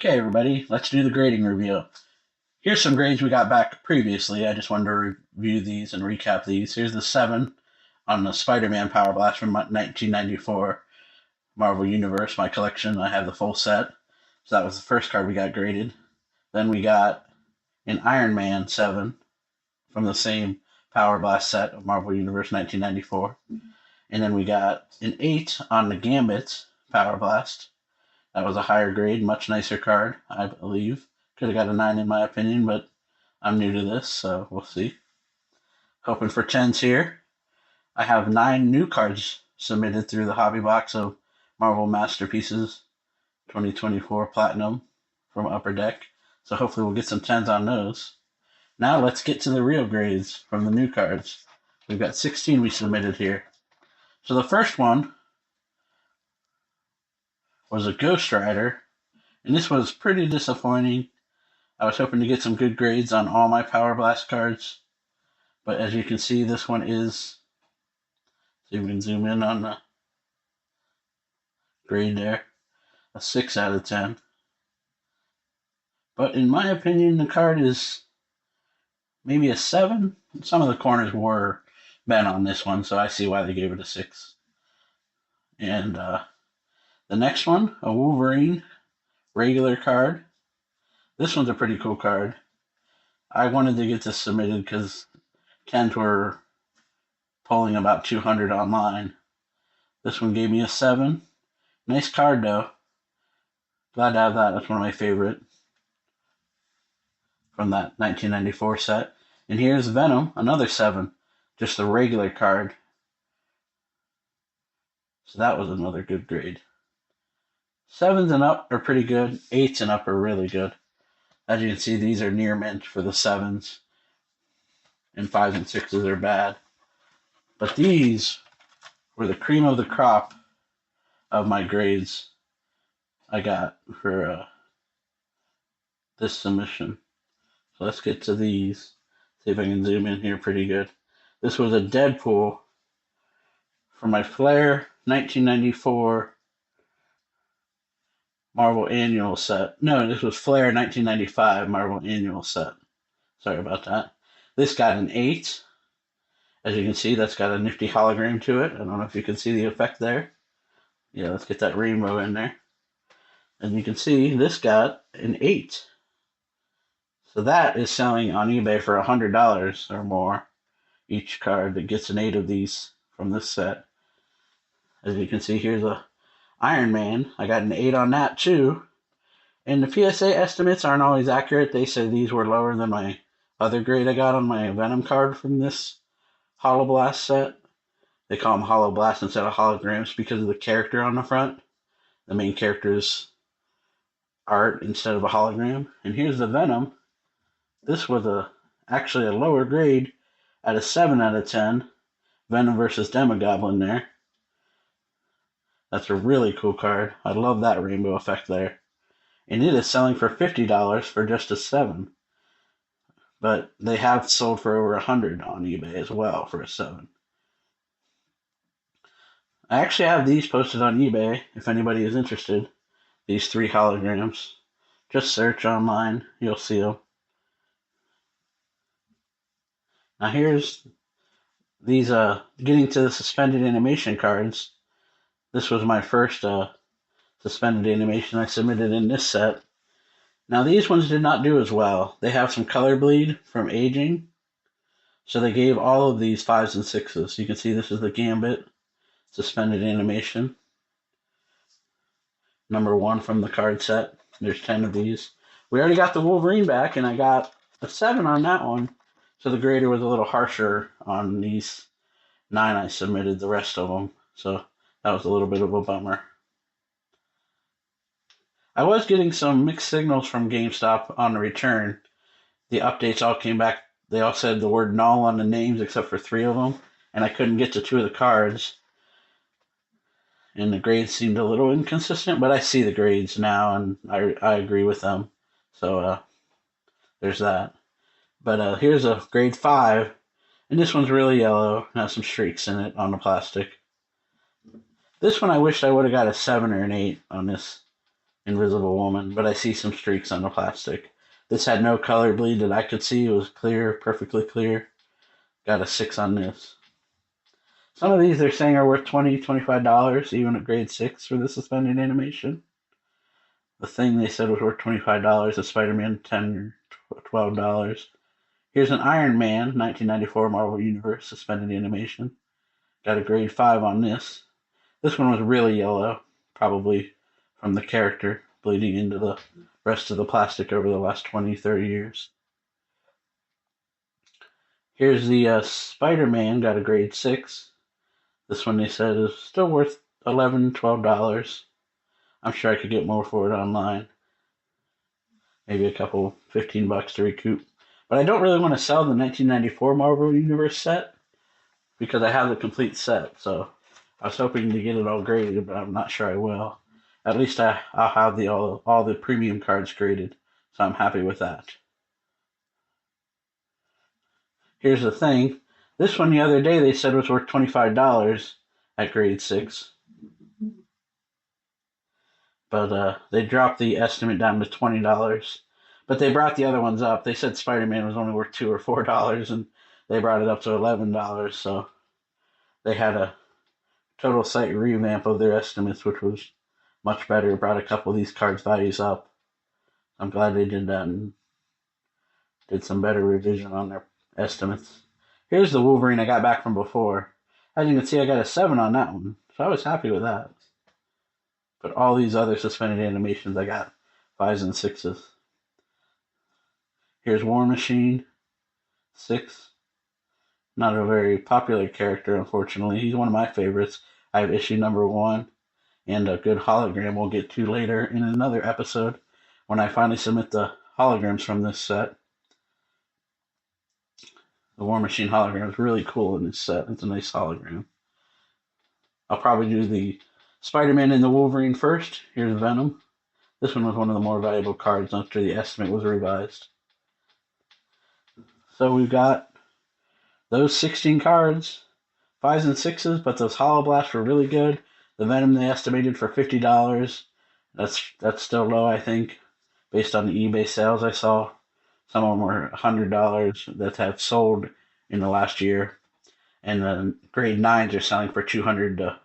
Okay, everybody, let's do the grading review. Here's some grades we got back previously. I just wanted to review these and recap these. Here's the 7 on the Spider-Man Power Blast from 1994 Marvel Universe, my collection. I have the full set. So that was the first card we got graded. Then we got an Iron Man 7 from the same Power Blast set of Marvel Universe 1994. And then we got an 8 on the Gambit Power Blast. That was a higher grade, much nicer card, I believe. Could have got a 9 in my opinion, but I'm new to this, so we'll see. Hoping for 10s here. I have 9 new cards submitted through the hobby box of Marvel Masterpieces 2024 Platinum from Upper Deck. So hopefully we'll get some 10s on those. Now let's get to the real grades from the new cards. We've got 16 we submitted here. So the first one was a Ghost Rider, and this was pretty disappointing. I was hoping to get some good grades on all my Power Blast cards, but as you can see, this one is, see if we can zoom in on the grade there, a 6 out of 10. But in my opinion, the card is maybe a 7. Some of the corners were bent on this one, so I see why they gave it a 6. And the next one, a Wolverine regular card. This one's a pretty cool card. I wanted to get this submitted because 10s were pulling about 200 online. This one gave me a 7. Nice card though. Glad to have that. That's one of my favorite from that 1994 set. And here's Venom, another 7. Just a regular card. So that was another good grade. 7s and up are pretty good. 8s and up are really good. As you can see, these are near mint for the 7s. And 5s and 6s are bad. But these were the cream of the crop of my grades I got for this submission. So let's get to these. See if I can zoom in here pretty good. This was a Deadpool for my Flair 1994 Marvel Annual set. No, this was Flair 1995 Marvel Annual set. Sorry about that. This got an 8. As you can see, that's got a nifty hologram to it. I don't know if you can see the effect there. Yeah, let's get that rainbow in there. And you can see this got an 8. So that is selling on eBay for $100 or more. Each card that gets an 8 of these from this set. As you can see, here's a Iron Man. I got an 8 on that too. And the PSA estimates aren't always accurate. They said these were lower than my other grade I got on my Venom card from this Holo Blast set. They call them Holo Blast instead of holograms because of the character on the front. The main character's art instead of a hologram. And here's the Venom. This was actually a lower grade at a 7 out of 10. Venom versus Demogoblin there. That's a really cool card. I love that rainbow effect there. And it is selling for $50 for just a 7. But they have sold for over $100 on eBay as well for a 7. I actually have these posted on eBay if anybody is interested. These 3 holograms. Just search online. You'll see them. Now here's these getting to the suspended animation cards. This was my first suspended animation I submitted in this set. Now these ones did not do as well. They have some color bleed from aging. So they gave all of these 5s and 6s. You can see this is the Gambit suspended animation. Number 1 from the card set. There's 10 of these. We already got the Wolverine back and I got a 7 on that one. So the grader was a little harsher on these 9 I submitted, the rest of them. So that was a little bit of a bummer. I was getting some mixed signals from GameStop on the return. The updates all came back. They all said the word null on the names except for 3 of them. And I couldn't get to 2 of the cards. And the grades seemed a little inconsistent, but I see the grades now and I agree with them. So there's that. But here's a grade 5. And this one's really yellow. Has some streaks in it on the plastic. This one I wished I would have got a 7 or an 8 on this Invisible Woman, but I see some streaks on the plastic. This had no color bleed that I could see. It was clear, perfectly clear. Got a 6 on this. Some of these they're saying are worth $25, even at grade 6 for the suspended animation. The Thing they said was worth $25, the Spider-Man $10 or $12. Here's an Iron Man 1994 Marvel Universe suspended animation. Got a grade 5 on this. This one was really yellow, probably from the character bleeding into the rest of the plastic over the last 20, 30 years. Here's the Spider-Man, got a grade 6. This one they said is still worth $11, $12. I'm sure I could get more for it online. Maybe a couple, $15 to recoup. But I don't really want to sell the 1994 Marvel Universe set because I have the complete set. So I was hoping to get it all graded, but I'm not sure I will. At least I'll have all the premium cards graded, so I'm happy with that. Here's the Thing. This one the other day they said was worth $25 at grade 6. But they dropped the estimate down to $20. But they brought the other ones up. They said Spider-Man was only worth $2 or $4, and they brought it up to $11. So they had a total site revamp of their estimates, which was much better. It brought a couple of these cards' values up. I'm glad they did that and did some better revision on their estimates. Here's the Wolverine I got back from before. As you can see, I got a 7 on that one, so I was happy with that. But all these other suspended animations, I got 5s and 6s. Here's War Machine, 6. Not a very popular character, unfortunately. He's one of my favorites. I have issue number 1 and a good hologram we'll get to later in another episode when I finally submit the holograms from this set. The War Machine hologram is really cool in this set. It's a nice hologram. I'll probably do the Spider-Man and the Wolverine first. Here's Venom. This one was one of the more valuable cards after the estimate was revised. So we've got those 16 cards, 5s and 6s, but those Holo Blasts were really good. The Venom they estimated for $50. That's still low, I think, based on the eBay sales I saw. Some of them were $100 that have sold in the last year. And the grade 9s are selling for $200 to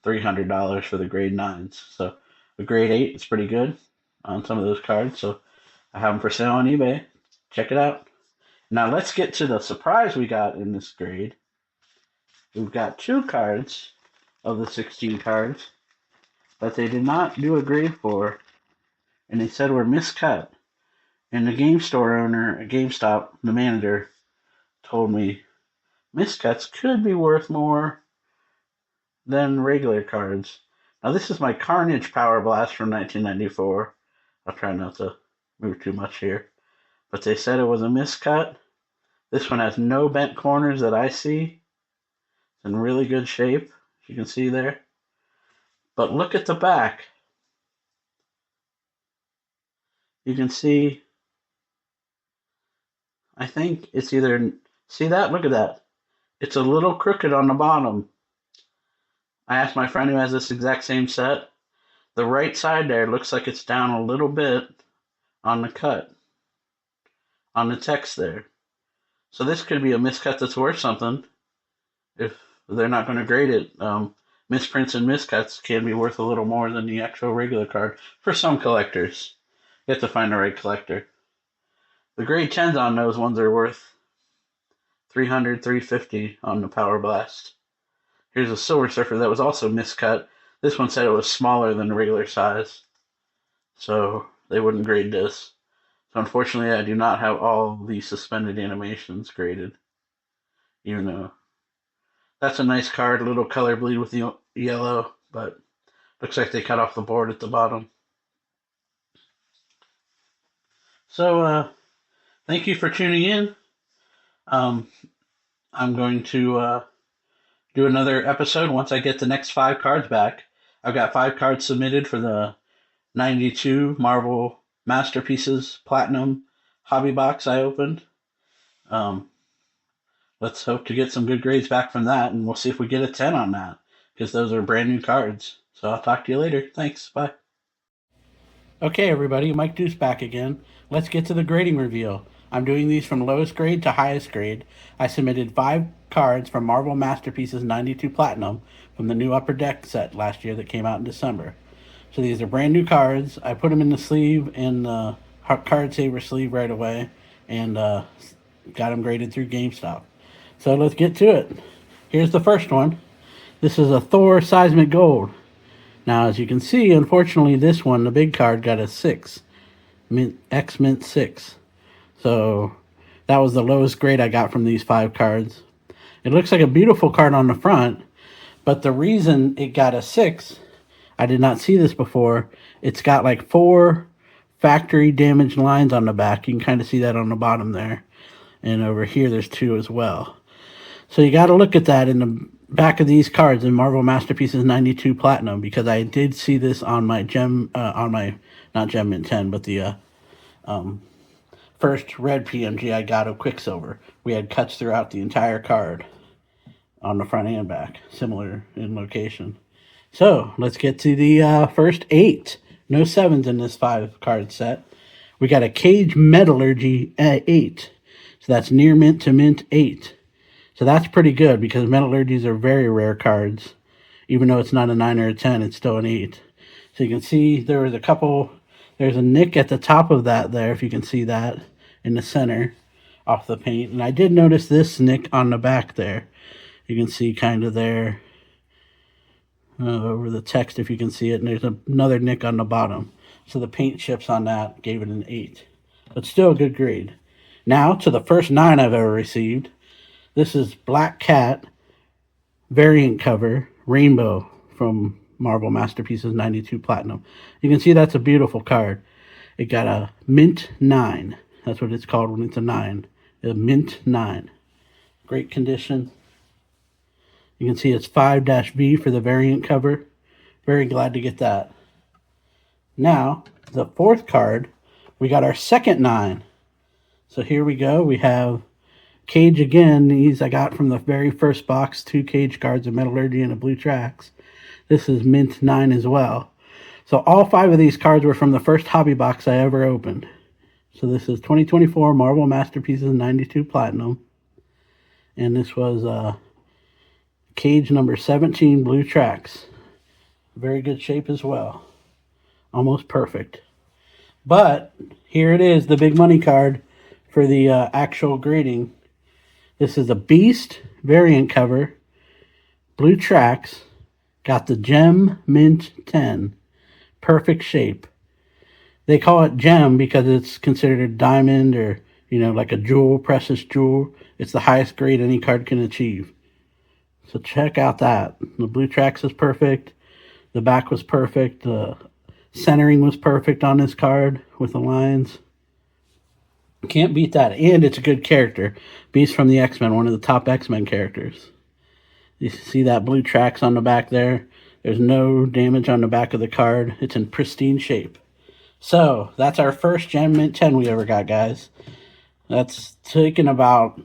$300 for the grade 9s. So the grade 8 is pretty good on some of those cards. So I have them for sale on eBay. Check it out. Now let's get to the surprise we got in this grade. We've got 2 cards of the 16 cards that they did not do a grade for, and they said were miscut. And the game store owner at GameStop, the manager, told me miscuts could be worth more than regular cards. Now this is my Carnage Power Blast from 1994. I'll try not to move too much here. But they said it was a miscut. This one has no bent corners that I see. It's in really good shape, as you can see there. But look at the back. You can see, I think it's either, see that? Look at that. It's a little crooked on the bottom. I asked my friend who has this exact same set. The right side there looks like it's down a little bit on the cut, on the text there. So this could be a miscut that's worth something if they're not going to grade it. Misprints and miscuts can be worth a little more than the actual regular card for some collectors. You have to find the right collector. The grade 10s on those ones are worth $300, $350 on the Power Blast. Here's a Silver Surfer that was also miscut. This one said it was smaller than the regular size, so they wouldn't grade this. So unfortunately, I do not have all the suspended animations graded, even though that's a nice card, a little color bleed with the yellow, but looks like they cut off the board at the bottom. So thank you for tuning in. I'm going to do another episode once I get the next 5 cards back. I've got 5 cards submitted for the 92 Marvel Masterpieces Platinum Hobby Box I opened. Let's hope to get some good grades back from that, and we'll see if we get a 10 on that, because those are brand new cards. So I'll talk to you later. Thanks. Bye. Okay, everybody, Mike Deuce back again. Let's get to the grading reveal. I'm doing these from lowest grade to highest grade. I submitted 5 cards from Marvel Masterpieces 92 Platinum from the new Upper Deck set last year that came out in December. So these are brand new cards. I put them in the sleeve in the card saver sleeve right away and got them graded through GameStop. So let's get to it. Here's the first one. This is a Thor Seismic Gold. Now, as you can see, unfortunately, this one, the big card, got a 6. Mint 6. So that was the lowest grade I got from these 5 cards. It looks like a beautiful card on the front, but the reason it got a 6, I did not see this before. It's got like 4 factory damaged lines on the back. You can kind of see that on the bottom there. And over here, there's 2 as well. So you got to look at that in the back of these cards in Marvel Masterpieces 92 Platinum, because I did see this on my not Gem Mint 10, but the first red PMG I got of Quicksilver. We had cuts throughout the entire card on the front and back, similar in location. So let's get to the first 8. No 7s in this 5-card set. We got a Cage Metallurgy 8. So that's near mint to mint 8. So that's pretty good because Metallurgies are very rare cards. Even though it's not a 9 or a 10, it's still an 8. So you can see there was there's a nick at the top of that there, if you can see that, in the center off the paint. And I did notice this nick on the back there. You can see kind of there over the text, if you can see it. And there's another nick on the bottom. So the paint chips on that gave it an 8. But still a good grade. Now to the first 9 I've ever received. This is Black Cat variant cover, Rainbow, from Marvel Masterpieces 92 Platinum. You can see that's a beautiful card. It got a Mint 9. That's what it's called when it's a 9. A Mint 9. Great condition. You can see it's 5-V for the variant cover. Very glad to get that. Now, the 4th card, we got our second 9. So here we go. We have Cage again. These I got from the very first box. 2 Cage cards, a Metallurgy and a Blue Tracks. This is Mint 9 as well. So all 5 of these cards were from the first hobby box I ever opened. So this is 2024 Marvel Masterpieces 92 Platinum. And this was Cage number 17 Blue Tracks. Very good shape as well. Almost perfect. But here it is, the big money card for the actual grading. This is a Beast variant cover, Blue Tracks, got the Gem Mint 10, perfect shape. They call it gem because it's considered a diamond or, like a jewel, precious jewel. It's the highest grade any card can achieve. So check out that. The Blue Tracks is perfect. The back was perfect. The centering was perfect on this card with the lines. Can't beat that. And it's a good character. Beast from the X-Men, one of the top X-Men characters. You see that Blue Tracks on the back there? There's no damage on the back of the card. It's in pristine shape. So, that's our first Gem Mint 10 we ever got, guys. That's taken about...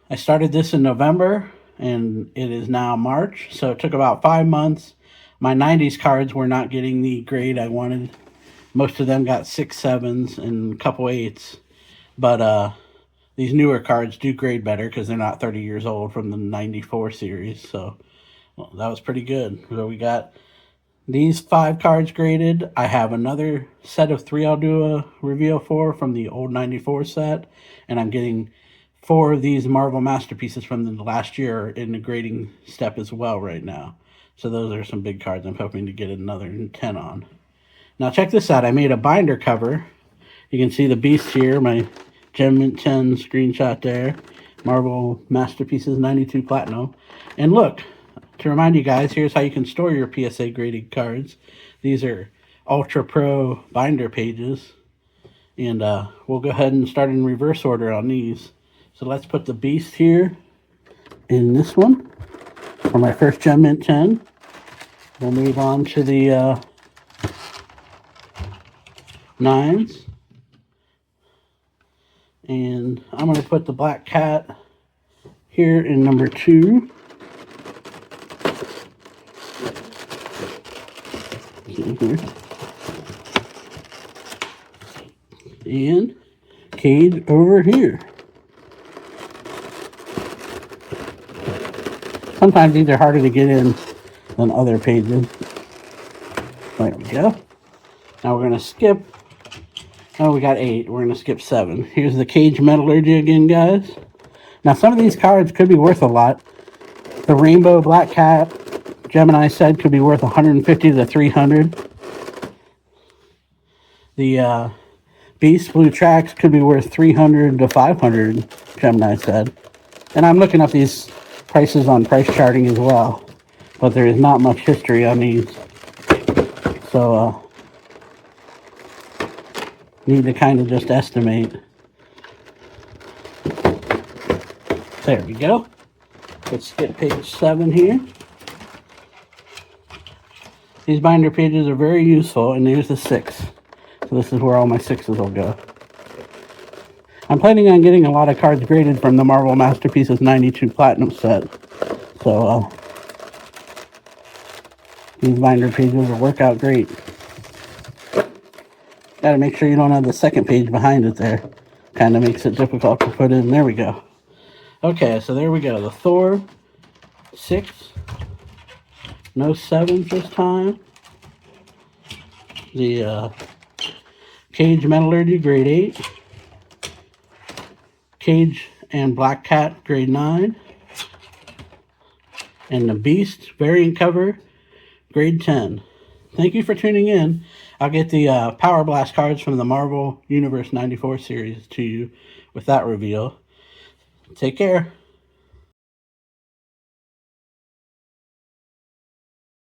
I started this in November, and it is now March. So, it took about 5 months. My 90s cards were not getting the grade I wanted. Most of them got 6 7s and a couple 8s. But these newer cards do grade better because they're not 30 years old from the 94 series. So that was pretty good. So we got these 5 cards graded. I have another set of 3 I'll do a reveal for from the old 94 set. And I'm getting 4 of these Marvel Masterpieces from the last year in the grading step as well right now. So those are some big cards I'm hoping to get another 10 on. Now check this out. I made a binder cover. You can see the Beast here, my Gem Mint 10 screenshot there. Marvel Masterpieces 92 Platinum. And look, to remind you guys, here's how you can store your PSA graded cards. These are Ultra Pro binder pages. And we'll go ahead and start in reverse order on these. So let's put the Beast here in this one for my first Gem Mint 10. We'll move on to the 9s. And I'm going to put the Black Cat here in number 2. See here. And Cage over here. Sometimes these are harder to get in than other pages. There we go. Now we're going to skip. Oh, we got 8. We're going to skip 7. Here's the Cage Metallurgy again, guys. Now, some of these cards could be worth a lot. The Rainbow Black Cat, Gemini said, could be worth 150 to 300. The Beast Blue Tracks could be worth 300 to 500, Gemini said. And I'm looking up these prices on price charting as well. But there is not much history on these. So, need to kind of just estimate. There we go. Let's skip page 7 here. These binder pages are very useful, and there's the 6. So this is where all my 6s will go. I'm planning on getting a lot of cards graded from the Marvel Masterpieces 92 Platinum set. So, these binder pages will work out great. Gotta make sure you don't have the second page behind it there. Kind of makes it difficult to put in. There we go. Okay, so there we go. The Thor 6. No 7s this time. The Cage Metallurgy grade 8. Cage and Black Cat grade 9. And the Beast variant cover grade 10. Thank you for tuning in. I'll get the Power Blast cards from the Marvel Universe 94 series to you with that reveal. Take care.